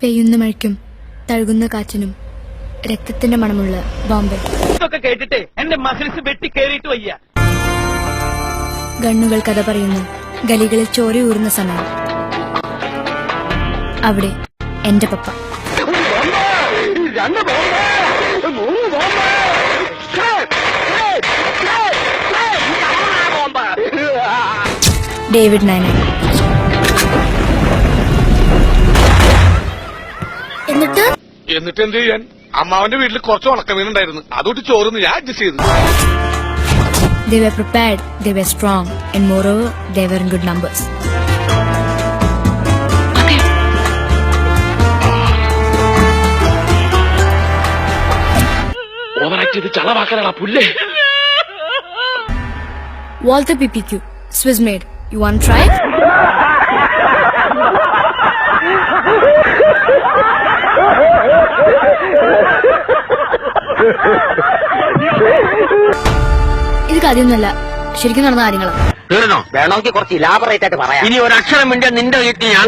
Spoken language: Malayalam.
പെയ്യുന്ന മഴയ്ക്കും തഴുകുന്ന കാറ്റിനും രക്തത്തിന്റെ മണമുള്ള ബോംബെ. ഇതൊക്കെ കേട്ടിട്ട് എന്റെ മസിൽസ് വെട്ടി കേറിയിട്ട് വയ്യ. ഗണ്ണുകൾ കഥ പറയുന്നു. ഗലികളിൽ ചോരയൂറുന്ന സമയം. അവിടെ എന്റെ പപ്പ. ഡേവിഡ് നൈന. എന്നിട്ട് എന്ത് ചെയ്യാൻ? അമ്മാവന്റെ വീട്ടിൽ കുറച്ച് ഉണക്കമീനുണ്ടായിരുന്നു, അതോട്ട് ചോറുന്ന് ഞാൻ അഡ്ജസ്റ്റ് ചെയ്തു. They were prepared, they were strong, and moreover, they were in good numbers. Walter PPQ, Swiss made. You want to try? ഇത് കാര്യമൊന്നുമല്ല, ശരിക്കും നടന്ന കാര്യങ്ങളാണ്. വേണമെങ്കിൽ കുറച്ച് ഇലാബറേറ്റ് ആയിട്ട് പറയാം. ഇനി ഒരു അക്ഷരം വേണ്ടി നിന്റെ വീട്ടിൽ ഞാൻ